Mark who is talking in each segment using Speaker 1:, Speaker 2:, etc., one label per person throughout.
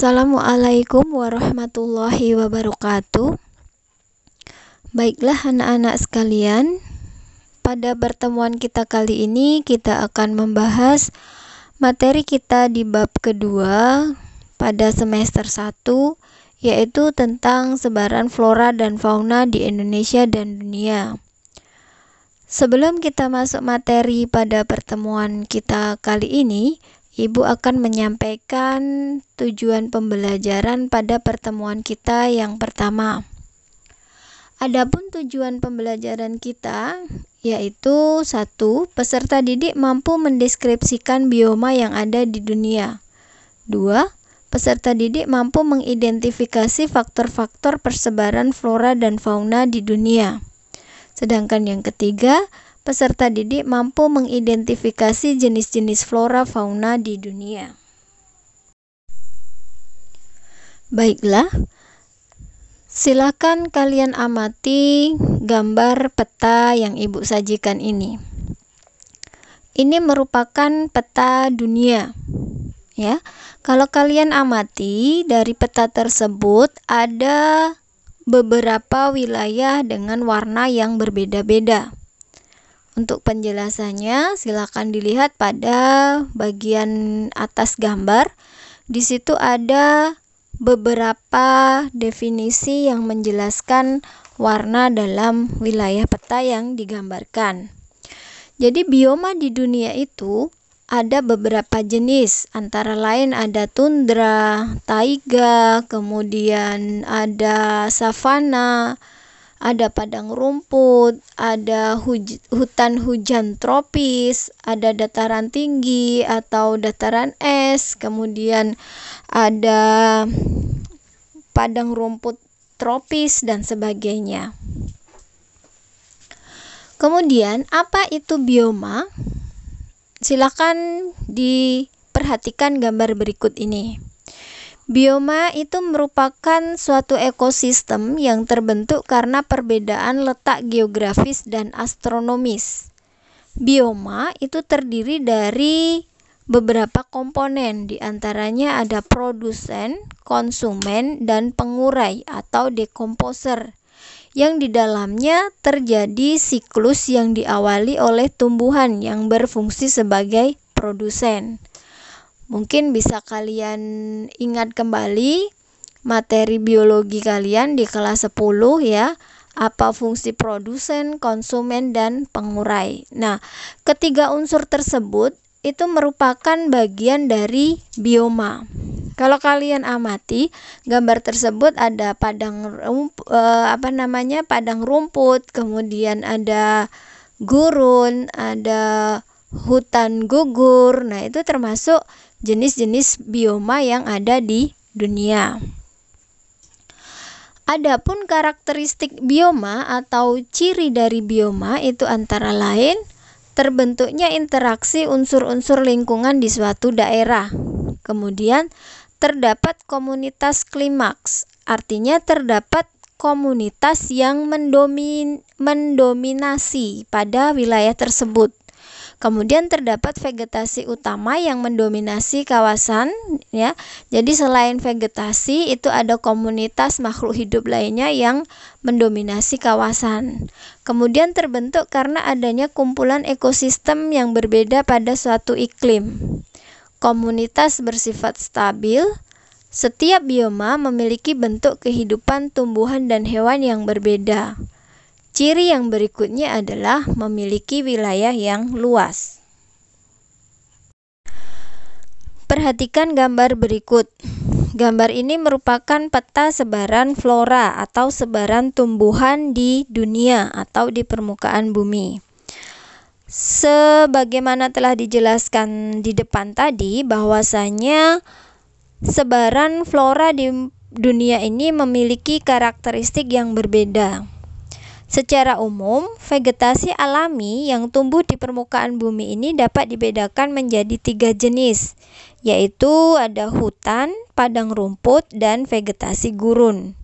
Speaker 1: Assalamualaikum warahmatullahi wabarakatuh. Baiklah anak-anak sekalian, pada pertemuan kita kali ini kita akan membahas materi kita di bab kedua pada semester 1, yaitu tentang sebaran flora dan fauna di Indonesia dan dunia. Sebelum kita masuk materi pada pertemuan kita kali ini, Ibu akan menyampaikan tujuan pembelajaran pada pertemuan kita yang pertama. Adapun tujuan pembelajaran kita yaitu 1. Peserta didik mampu mendeskripsikan bioma yang ada di dunia. 2. Peserta didik mampu mengidentifikasi faktor-faktor persebaran flora dan fauna di dunia. Sedangkan yang ketiga, peserta didik mampu mengidentifikasi jenis-jenis flora fauna di dunia. Baiklah, silakan kalian amati gambar peta yang Ibu sajikan ini. Ini merupakan peta dunia. Ya, kalau kalian amati dari peta tersebut ada beberapa wilayah dengan warna yang berbeda-beda. Untuk penjelasannya, silakan dilihat pada bagian atas gambar. Di situ ada beberapa definisi yang menjelaskan warna dalam wilayah peta yang digambarkan. Jadi bioma di dunia itu ada beberapa jenis, antara lain ada tundra, taiga, kemudian ada savana, ada padang rumput, ada hutan hujan tropis, ada dataran tinggi atau dataran es, kemudian ada padang rumput tropis dan sebagainya. Kemudian, apa itu bioma? Silakan diperhatikan gambar berikut ini. Bioma itu merupakan suatu ekosistem yang terbentuk karena perbedaan letak geografis dan astronomis. Bioma itu terdiri dari beberapa komponen, diantaranya ada produsen, konsumen, dan pengurai atau decomposer, yang di dalamnya terjadi siklus yang diawali oleh tumbuhan yang berfungsi sebagai produsen. Mungkin bisa kalian ingat kembali materi biologi kalian di kelas 10 ya, apa fungsi produsen, konsumen, dan pengurai. Nah, ketiga unsur tersebut itu merupakan bagian dari bioma. Kalau kalian amati gambar tersebut ada padang rumput, kemudian ada gurun, ada hutan gugur. Nah, itu termasuk jenis-jenis bioma yang ada di dunia. Adapun karakteristik bioma atau ciri dari bioma itu antara lain terbentuknya interaksi unsur-unsur lingkungan di suatu daerah. Kemudian terdapat komunitas klimaks, artinya terdapat komunitas yang mendominasi pada wilayah tersebut. Kemudian terdapat vegetasi utama yang mendominasi kawasan ya. Jadi selain vegetasi itu ada komunitas makhluk hidup lainnya yang mendominasi kawasan. Kemudian terbentuk karena adanya kumpulan ekosistem yang berbeda pada suatu iklim. Komunitas bersifat stabil. Setiap bioma memiliki bentuk kehidupan tumbuhan dan hewan yang berbeda. Ciri yang berikutnya adalah memiliki wilayah yang luas. Perhatikan gambar berikut. Gambar ini merupakan peta sebaran flora atau sebaran tumbuhan di dunia atau di permukaan bumi. Sebagaimana telah dijelaskan di depan tadi, bahwasanya sebaran flora di dunia ini memiliki karakteristik yang berbeda. Secara umum, vegetasi alami yang tumbuh di permukaan bumi ini dapat dibedakan menjadi 3 jenis, yaitu ada hutan, padang rumput, dan vegetasi gurun.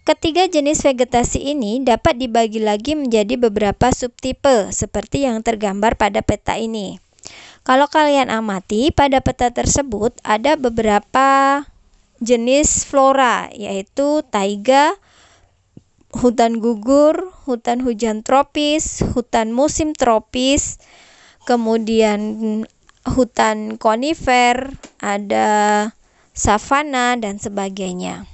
Speaker 1: Ketiga jenis vegetasi ini dapat dibagi lagi menjadi beberapa subtipe, seperti yang tergambar pada peta ini. Kalau kalian amati, pada peta tersebut ada beberapa jenis flora, yaitu taiga, hutan gugur, hutan hujan tropis, hutan musim tropis, kemudian hutan konifer, ada savana, dan sebagainya.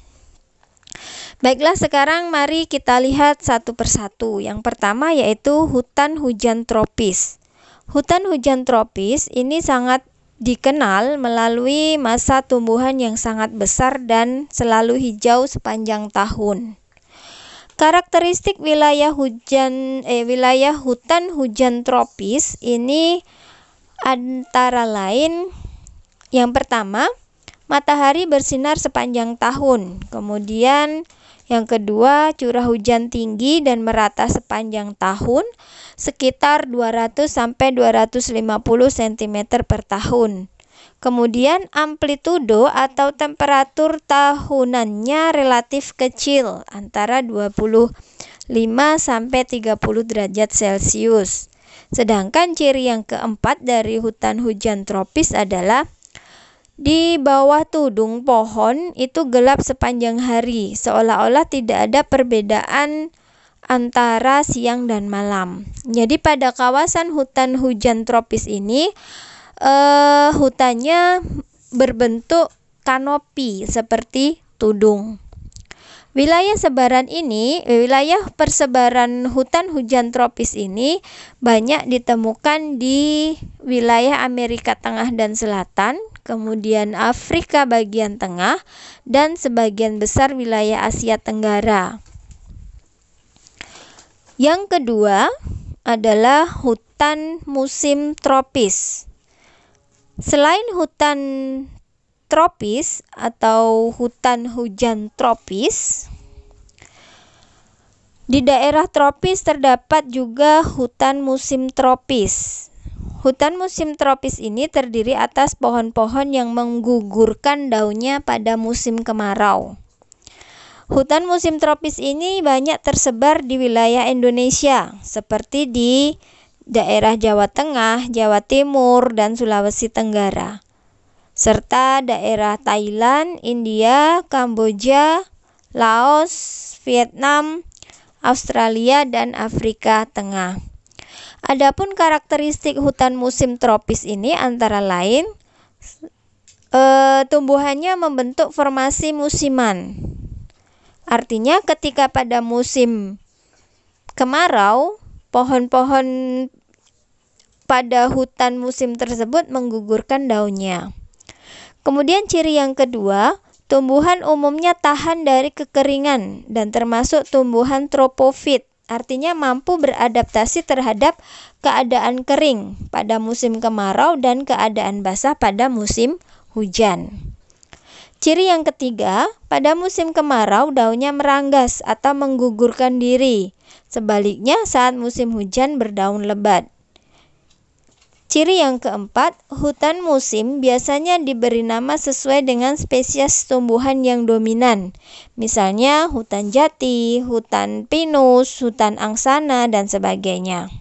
Speaker 1: Baiklah, sekarang mari kita lihat satu persatu. Yang pertama yaitu hutan hujan tropis. Hutan hujan tropis ini sangat dikenal melalui masa tumbuhan yang sangat besar dan selalu hijau sepanjang tahun. Karakteristik wilayah hutan hujan tropis ini antara lain, yang pertama, matahari bersinar sepanjang tahun. Kemudian yang kedua, curah hujan tinggi dan merata sepanjang tahun, sekitar 200 sampai 250 cm per tahun. Kemudian amplitudo atau temperatur tahunannya relatif kecil, antara 25 sampai 30 derajat Celcius. Sedangkan ciri yang keempat dari hutan hujan tropis adalah di bawah tudung pohon itu gelap sepanjang hari, seolah-olah tidak ada perbedaan antara siang dan malam. Jadi pada kawasan hutan hujan tropis ini, hutannya berbentuk kanopi seperti tudung. Wilayah persebaran hutan hujan tropis ini banyak ditemukan di wilayah Amerika Tengah dan Selatan, kemudian Afrika bagian tengah, dan sebagian besar wilayah Asia Tenggara. Yang kedua adalah hutan musim tropis. Selain hutan tropis atau hutan hujan tropis, di daerah tropis terdapat juga hutan musim tropis. Hutan musim tropis ini terdiri atas pohon-pohon yang menggugurkan daunnya pada musim kemarau. Hutan musim tropis ini banyak tersebar di wilayah Indonesia, seperti di daerah Jawa Tengah, Jawa Timur, dan Sulawesi Tenggara, serta daerah Thailand, India, Kamboja, Laos, Vietnam, Australia, dan Afrika Tengah. Adapun karakteristik hutan musim tropis ini antara lain tumbuhannya membentuk formasi musiman. Artinya ketika pada musim kemarau, pohon-pohon pada hutan musim tersebut menggugurkan daunnya. Kemudian ciri yang kedua, tumbuhan umumnya tahan dari kekeringan dan termasuk tumbuhan tropofit. Artinya mampu beradaptasi terhadap keadaan kering pada musim kemarau dan keadaan basah pada musim hujan. Ciri yang ketiga, pada musim kemarau daunnya meranggas atau menggugurkan diri. Sebaliknya saat musim hujan berdaun lebat. Ciri yang keempat, hutan musim biasanya diberi nama sesuai dengan spesies tumbuhan yang dominan. Misalnya hutan jati, hutan pinus, hutan angsana, dan sebagainya.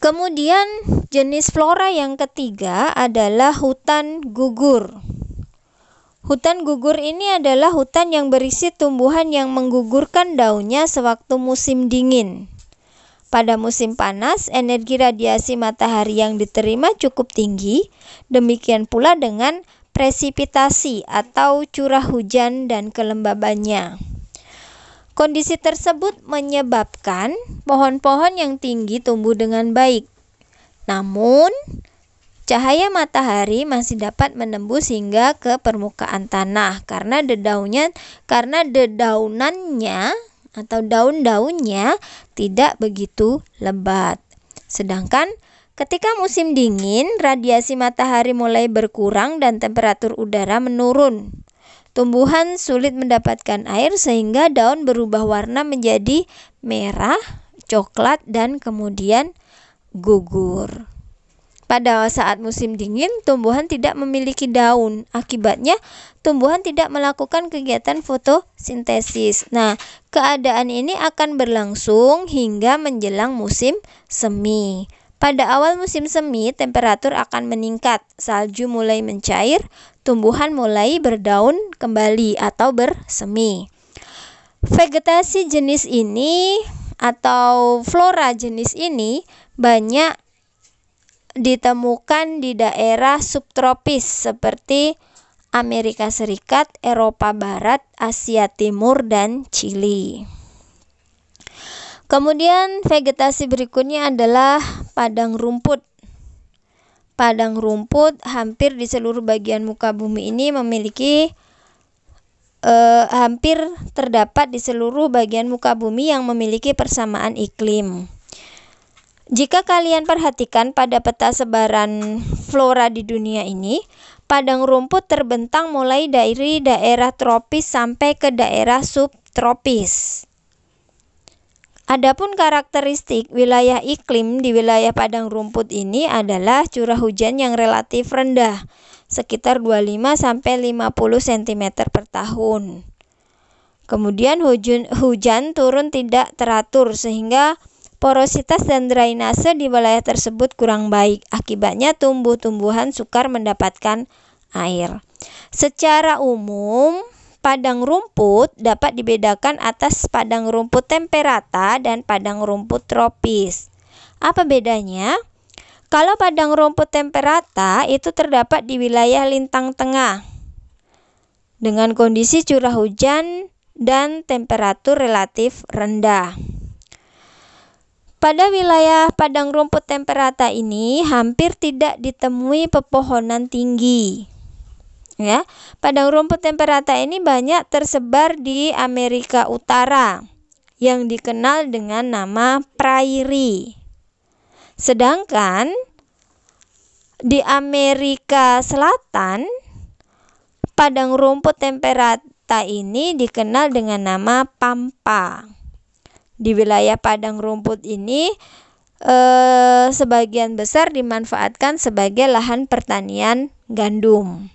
Speaker 1: Kemudian jenis flora yang ketiga adalah hutan gugur. Hutan gugur ini adalah hutan yang berisi tumbuhan yang menggugurkan daunnya sewaktu musim dingin. Pada musim panas, energi radiasi matahari yang diterima cukup tinggi, demikian pula dengan presipitasi atau curah hujan dan kelembabannya. Kondisi tersebut menyebabkan pohon-pohon yang tinggi tumbuh dengan baik. Namun, cahaya matahari masih dapat menembus hingga ke permukaan tanah karena dedaunannya atau daun-daunnya tidak begitu lebat. Sedangkan ketika musim dingin, radiasi matahari mulai berkurang dan temperatur udara menurun. Tumbuhan sulit mendapatkan air sehingga daun berubah warna menjadi merah, coklat, dan kemudian gugur. Pada saat musim dingin, tumbuhan tidak memiliki daun. Akibatnya, tumbuhan tidak melakukan kegiatan fotosintesis. Nah, keadaan ini akan berlangsung hingga menjelang musim semi. Pada awal musim semi, temperatur akan meningkat, salju mulai mencair, tumbuhan mulai berdaun kembali atau bersemi. Vegetasi jenis ini atau flora jenis ini banyak ditemukan di daerah subtropis seperti Amerika Serikat, Eropa Barat, Asia Timur, dan Chili. Kemudian vegetasi berikutnya adalah padang rumput. Padang rumput hampir di seluruh bagian muka bumi ini memiliki hampir terdapat di seluruh bagian muka bumi yang memiliki persamaan iklim. Jika kalian perhatikan pada peta sebaran flora di dunia ini, padang rumput terbentang mulai dari daerah tropis sampai ke daerah subtropis. Adapun karakteristik wilayah iklim di wilayah padang rumput ini adalah curah hujan yang relatif rendah, sekitar 25 sampai 50 cm per tahun. Kemudian hujan turun tidak teratur sehingga porositas dan drainase di wilayah tersebut kurang baik. Akibatnya tumbuh-tumbuhan sukar mendapatkan air. Secara umum, padang rumput dapat dibedakan atas padang rumput temperata dan padang rumput tropis. Apa bedanya? Kalau padang rumput temperata itu terdapat di wilayah lintang tengah dengan kondisi curah hujan dan temperatur relatif rendah. Pada wilayah padang rumput temperata ini hampir tidak ditemui pepohonan tinggi. Ya, padang rumput temperata ini banyak tersebar di Amerika Utara yang dikenal dengan nama prairie. Sedangkan di Amerika Selatan, padang rumput temperata ini dikenal dengan nama pampa. Di wilayah padang rumput ini sebagian besar dimanfaatkan sebagai lahan pertanian gandum.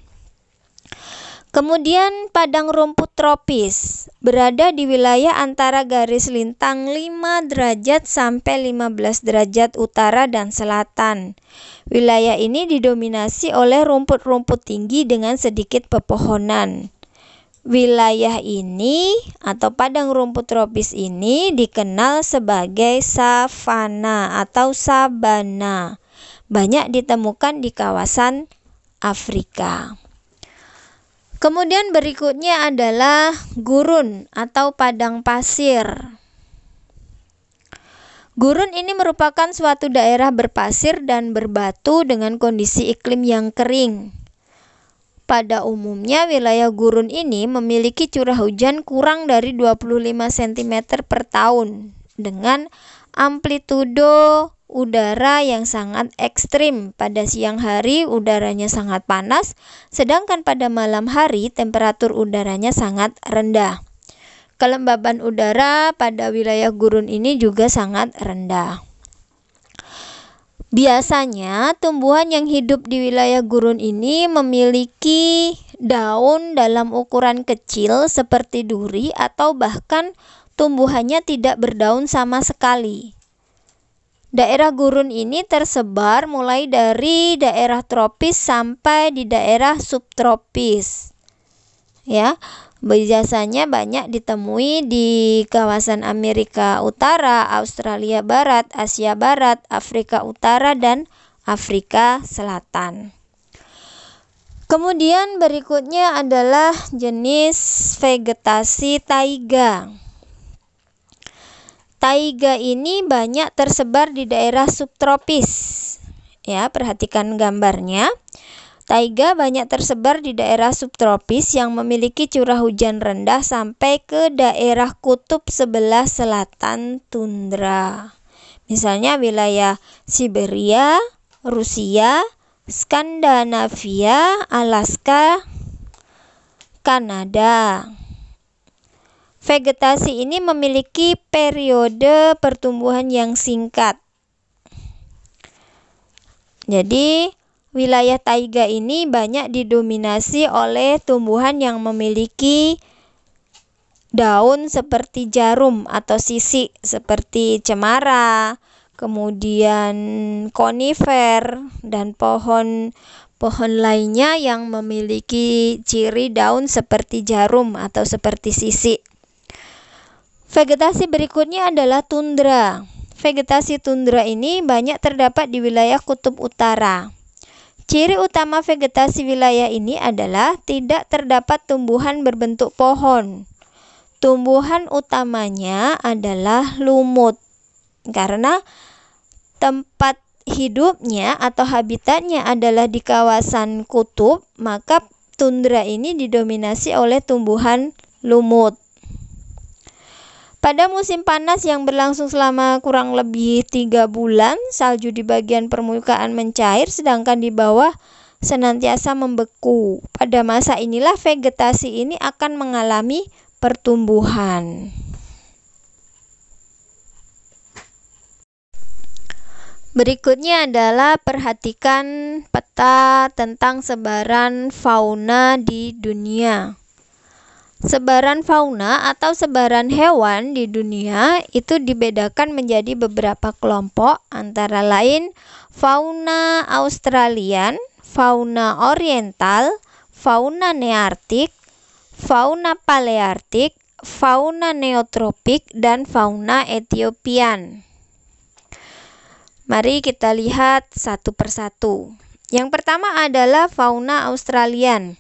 Speaker 1: Kemudian padang rumput tropis berada di wilayah antara garis lintang 5 derajat sampai 15 derajat utara dan selatan. Wilayah ini didominasi oleh rumput-rumput tinggi dengan sedikit pepohonan. Wilayah ini atau padang rumput tropis ini dikenal sebagai savana atau sabana. Banyak ditemukan di kawasan Afrika. Kemudian berikutnya adalah gurun atau padang pasir. Gurun ini merupakan suatu daerah berpasir dan berbatu dengan kondisi iklim yang kering. Pada umumnya wilayah gurun ini memiliki curah hujan kurang dari 25 cm per tahun dengan amplitudo udara yang sangat ekstrim. Pada siang hari udaranya sangat panas, sedangkan pada malam hari temperatur udaranya sangat rendah. Kelembaban udara pada wilayah gurun ini juga sangat rendah. Biasanya tumbuhan yang hidup di wilayah gurun ini memiliki daun dalam ukuran kecil seperti duri atau bahkan tumbuhannya tidak berdaun sama sekali. Daerah gurun ini tersebar mulai dari daerah tropis sampai di daerah subtropis. Ya, biasanya banyak ditemui di kawasan Amerika Utara, Australia Barat, Asia Barat, Afrika Utara, dan Afrika Selatan. Kemudian berikutnya adalah jenis vegetasi taiga. Taiga ini banyak tersebar di daerah subtropis. Ya, perhatikan gambarnya. Taiga banyak tersebar di daerah subtropis yang memiliki curah hujan rendah sampai ke daerah kutub sebelah selatan tundra. Misalnya wilayah Siberia, Rusia, Skandinavia, Alaska, Kanada. Vegetasi ini memiliki periode pertumbuhan yang singkat. Jadi, wilayah taiga ini banyak didominasi oleh tumbuhan yang memiliki daun seperti jarum atau sisik seperti cemara, kemudian konifer, dan pohon lainnya yang memiliki ciri daun seperti jarum atau seperti sisik. Vegetasi berikutnya adalah tundra. Vegetasi tundra ini banyak terdapat di wilayah kutub utara. Ciri utama vegetasi wilayah ini adalah tidak terdapat tumbuhan berbentuk pohon. Tumbuhan utamanya adalah lumut. Karena tempat hidupnya atau habitatnya adalah di kawasan kutub, maka tundra ini didominasi oleh tumbuhan lumut. Pada musim panas yang berlangsung selama kurang lebih 3 bulan, salju di bagian permukaan mencair sedangkan di bawah senantiasa membeku. Pada masa inilah vegetasi ini akan mengalami pertumbuhan. Berikutnya adalah perhatikan peta tentang sebaran fauna di dunia. Sebaran fauna atau sebaran hewan di dunia itu dibedakan menjadi beberapa kelompok, antara lain fauna Australian, fauna oriental, fauna neartik, fauna paleartik, fauna neotropik, dan fauna Ethiopian. Mari kita lihat satu persatu. Yang pertama adalah fauna Australian.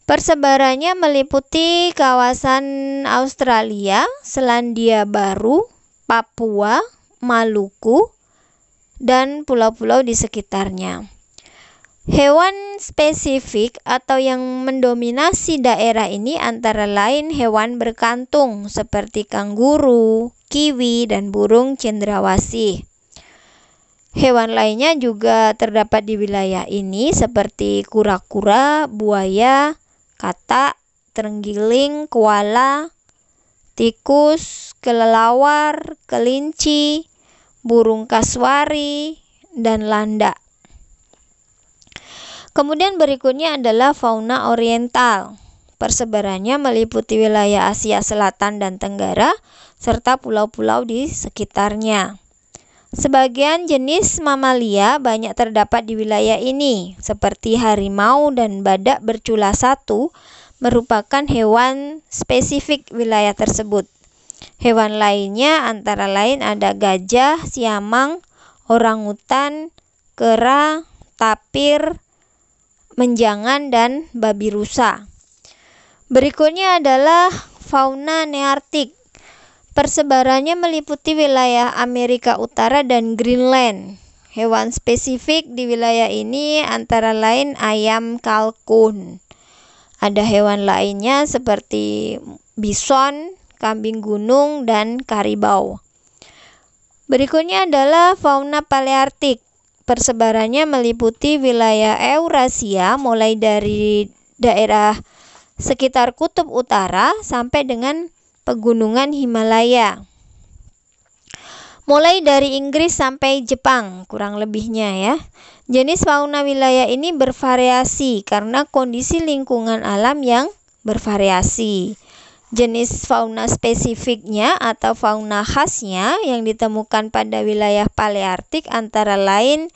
Speaker 1: Persebarannya meliputi kawasan Australia, Selandia Baru, Papua, Maluku, dan pulau-pulau di sekitarnya. Hewan spesifik atau yang mendominasi daerah ini antara lain hewan berkantung seperti kanguru, kiwi, dan burung cendrawasih. Hewan lainnya juga terdapat di wilayah ini seperti kura-kura, buaya, katak, terenggiling, koala, tikus, kelelawar, kelinci, burung kasuari, dan landak. Kemudian berikutnya adalah fauna oriental. Persebarannya meliputi wilayah Asia Selatan dan Tenggara serta pulau-pulau di sekitarnya. Sebagian jenis mamalia banyak terdapat di wilayah ini, seperti harimau dan badak bercula satu merupakan hewan spesifik wilayah tersebut. Hewan lainnya antara lain ada gajah, siamang, orangutan, kera, tapir, menjangan, dan babi rusa. Berikutnya adalah fauna neartik. Persebarannya meliputi wilayah Amerika Utara dan Greenland. Hewan spesifik di wilayah ini antara lain ayam kalkun. Ada hewan lainnya seperti bison, kambing gunung, dan karibau. Berikutnya adalah fauna paleartik. Persebarannya meliputi wilayah Eurasia mulai dari daerah sekitar kutub utara sampai dengan pegunungan Himalaya. Mulai dari Inggris sampai Jepang, kurang lebihnya ya. Jenis fauna wilayah ini bervariasi karena kondisi lingkungan alam yang bervariasi. Jenis fauna spesifiknya atau fauna khasnya yang ditemukan pada wilayah paleartik antara lain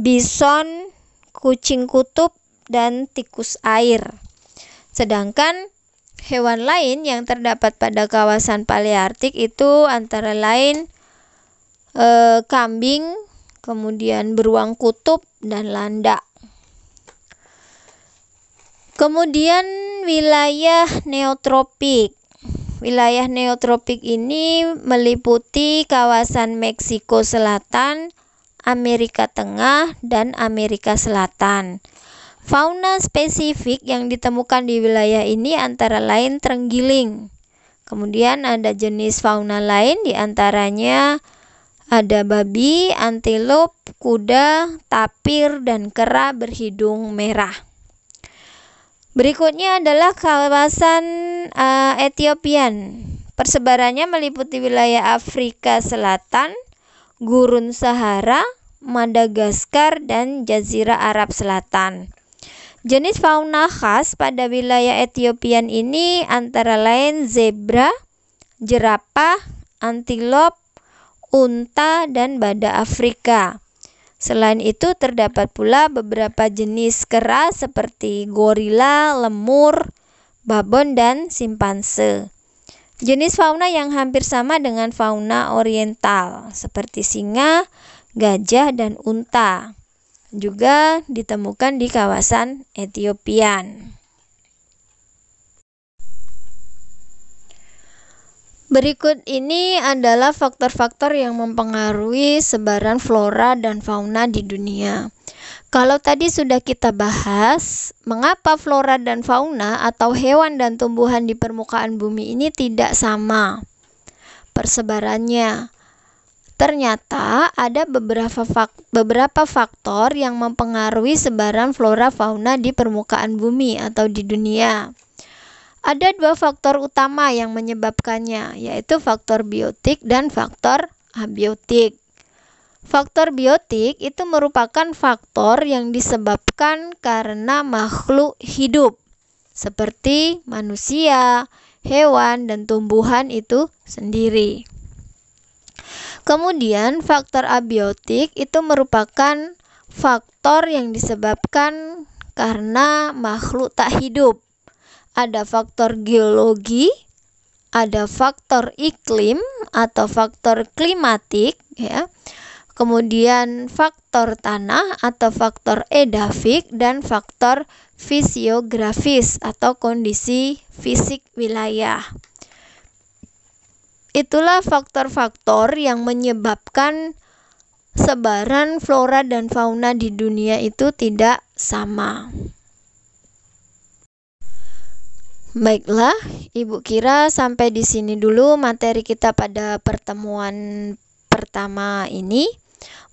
Speaker 1: bison, kucing kutub, dan tikus air. Sedangkan hewan lain yang terdapat pada kawasan paleartik itu antara lain kambing, kemudian beruang kutub, dan landak. Kemudian wilayah neotropik. Wilayah neotropik ini meliputi kawasan Meksiko Selatan, Amerika Tengah, dan Amerika Selatan. Fauna spesifik yang ditemukan di wilayah ini antara lain terenggiling. Kemudian ada jenis fauna lain diantaranya ada babi, antilop, kuda, tapir, dan kera berhidung merah. Berikutnya adalah kawasan Ethiopian. Persebarannya meliputi wilayah Afrika Selatan, Gurun Sahara, Madagaskar, dan Jazirah Arab Selatan. Jenis fauna khas pada wilayah Ethiopian ini antara lain zebra, jerapah, antilop, unta, dan badak Afrika. Selain itu terdapat pula beberapa jenis kera seperti gorila, lemur, babon, dan simpanse. Jenis fauna yang hampir sama dengan fauna oriental seperti singa, gajah, dan unta juga ditemukan di kawasan Etiopian. Berikut ini adalah faktor-faktor yang mempengaruhi sebaran flora dan fauna di dunia. Kalau tadi sudah kita bahas, mengapa flora dan fauna atau hewan dan tumbuhan di permukaan bumi ini tidak sama persebarannya. Ternyata ada beberapa faktor yang mempengaruhi sebaran flora fauna di permukaan bumi atau di dunia. Ada dua faktor utama yang menyebabkannya, yaitu faktor biotik dan faktor abiotik. Faktor biotik itu merupakan faktor yang disebabkan karena makhluk hidup, seperti manusia, hewan, dan tumbuhan itu sendiri. Kemudian faktor abiotik itu merupakan faktor yang disebabkan karena makhluk tak hidup. Ada faktor geologi, ada faktor iklim atau faktor klimatik, ya. Kemudian faktor tanah atau faktor edafik, dan faktor fisiografis atau kondisi fisik wilayah. Itulah faktor-faktor yang menyebabkan sebaran flora dan fauna di dunia itu tidak sama. Baiklah, Ibu kira sampai di sini dulu materi kita pada pertemuan pertama ini.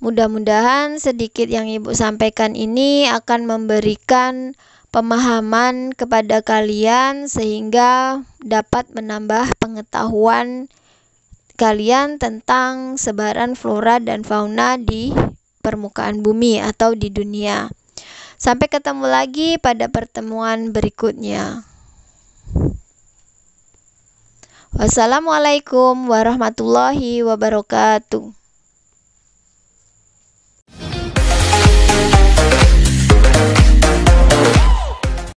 Speaker 1: Mudah-mudahan sedikit yang Ibu sampaikan ini akan memberikan pemahaman kepada kalian sehingga dapat menambah pengetahuan kalian tentang sebaran flora dan fauna di permukaan bumi atau di dunia. Sampai ketemu lagi pada pertemuan berikutnya. Wassalamualaikum warahmatullahi wabarakatuh.